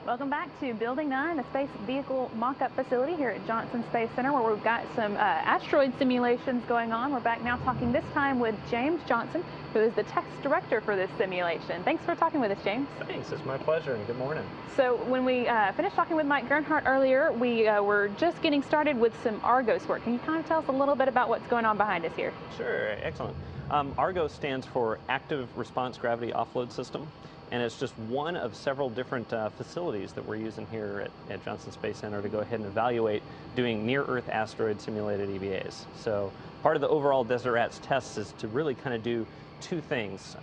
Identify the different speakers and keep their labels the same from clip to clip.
Speaker 1: Welcome back to Building 9, the space vehicle mock-up facility here at Johnson Space Center, where we've got some asteroid simulations going on. We're back now talking this time with James Johnson, who is the test director for this simulation. Thanks for talking with us, James.
Speaker 2: Thanks, it's my pleasure, and good morning.
Speaker 1: So when we finished talking with Mike Gernhardt earlier, we were just getting started with some Argos work. Can you kind of tell us a little bit about what's going on behind us here?
Speaker 2: Sure, excellent. Argos stands for Active Response Gravity Offload System, and it's just one of several different facilities that we're using here at Johnson Space Center to go ahead and evaluate doing near-Earth asteroid simulated EVAs. So part of the overall Desert Rats tests is to really kind of do two things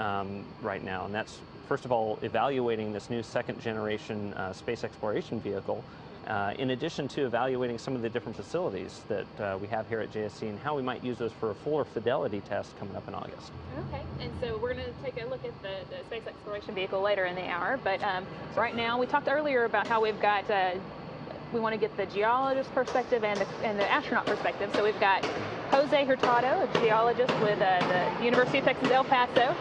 Speaker 2: right now, and that's first of all evaluating this new second-generation space exploration vehicle, in addition to evaluating some of the different facilities that we have here at JSC and how we might use those for a fuller fidelity test coming up in August.
Speaker 1: Okay, and so we're going to take a look at the space exploration vehicle later in the hour, but right now we talked earlier about how we've got we want to get the geologist perspective and the astronaut perspective. So we've got Jose Hurtado, a geologist with the University of Texas El Paso,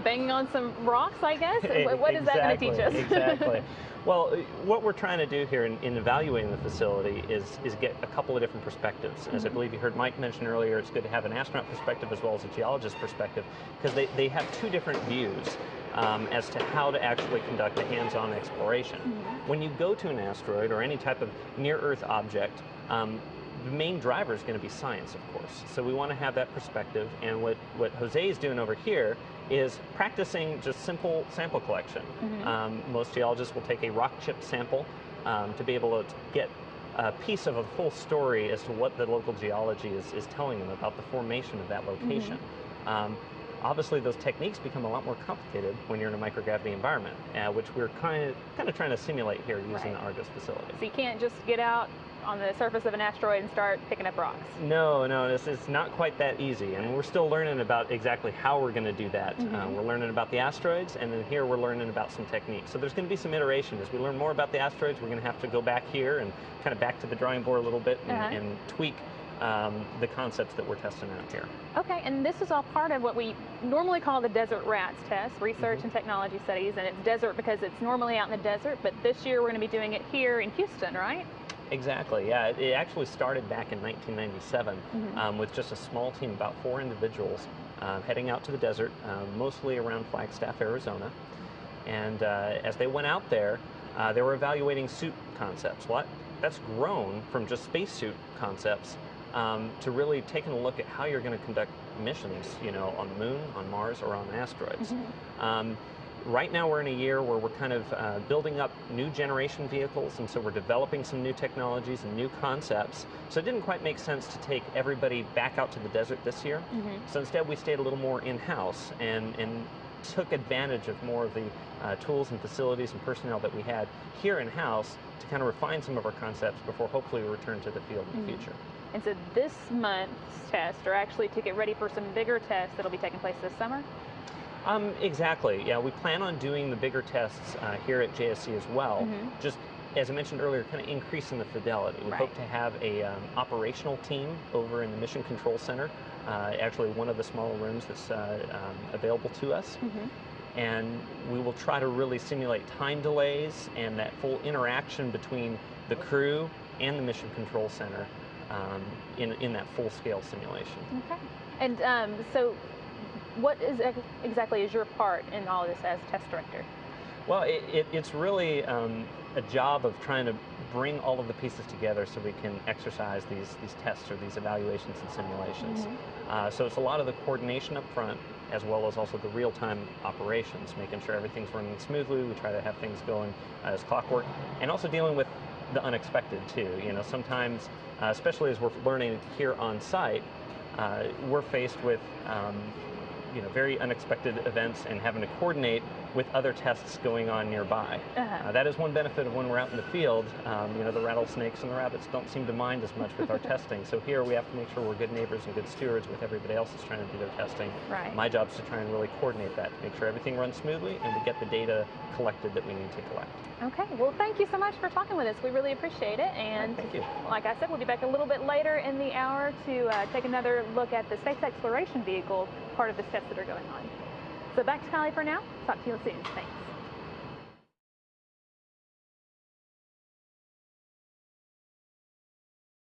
Speaker 1: banging on some rocks, I guess. What is that going to teach us?
Speaker 2: Exactly. Well, what we're trying to do here in evaluating the facility is get a couple of different perspectives. As I believe you heard Mike mention earlier, it's good to have an astronaut perspective as well as a geologist perspective, because they have two different views as to how to actually conduct a hands-on exploration. When you go to an asteroid or any type of near-Earth object, the main driver is going to be science, of course. So we want to have that perspective, and what Jose is doing over here is practicing just simple sample collection. Most geologists will take a rock chip sample to be able to get a piece of a full story as to what the local geology is telling them about the formation of that location. Obviously, those techniques become a lot more complicated when you're in a microgravity environment, which we're kind of trying to simulate here using the Argos facility.
Speaker 1: So you can't just get out on the surface of an asteroid and start picking up rocks.
Speaker 2: No, it's not quite that easy, and we're still learning about exactly how we're going to do that. We're learning about the asteroids, and then here we're learning about some techniques. So there's going to be some iteration. As we learn more about the asteroids, we're going to have to go back here and kind of back to the drawing board a little bit and tweak the concepts that we're testing out here.
Speaker 1: Okay, and this is all part of what we normally call the Desert Rats test, research and technology studies, and it's desert because it's normally out in the desert, but this year we're going to be doing it here in Houston, right?
Speaker 2: Exactly, yeah. It actually started back in 1997 with just a small team, about 4 individuals, heading out to the desert, mostly around Flagstaff, Arizona. And as they went out there, they were evaluating suit concepts. That's grown from just spacesuit concepts to really taking a look at how you're going to conduct missions, on the moon, on Mars, or on asteroids. Right now we're in a year where we're kind of building up new generation vehicles, and so we're developing some new technologies and new concepts. So it didn't quite make sense to take everybody back out to the desert this year. So instead we stayed a little more in-house and took advantage of more of the tools and facilities and personnel that we had here in-house to kind of refine some of our concepts before hopefully we return to the field in the future.
Speaker 1: And so this month's tests are actually to get ready for some bigger tests that'll be taking place this summer?
Speaker 2: Exactly, yeah. We plan on doing the bigger tests here at JSC as well. Just as I mentioned earlier, kind of increasing the fidelity. We hope to have a operational team over in the Mission Control Center, actually one of the smaller rooms that's available to us. And we will try to really simulate time delays and that full interaction between the crew and the Mission Control Center in that full-scale simulation.
Speaker 1: Okay. And so what exactly is your part in all of this as test director?
Speaker 2: Well, it's really a job of trying to bring all of the pieces together so we can exercise these tests or these evaluations and simulations. So it's a lot of the coordination up front, as well as also the real-time operations, making sure everything's running smoothly. We try to have things going as clockwork, and also dealing with the unexpected too. Sometimes, especially as we're learning here on site, we're faced with very unexpected events and having to coordinate with other tests going on nearby. That is one benefit of when we're out in the field. The rattlesnakes and the rabbits don't seem to mind as much with our testing. So here we have to make sure we're good neighbors and good stewards with everybody else that's trying to do their testing. My job is to try and really coordinate that, to make sure everything runs smoothly and we get the data collected that we need to collect.
Speaker 1: Okay, well thank you so much for talking with us. We really appreciate it. And
Speaker 2: thank you.
Speaker 1: Like I said, we'll be back a little bit later in the hour to take another look at the space exploration vehicle, part of this test that are going on. So back to Kylie for now. Talk to you soon. Thanks.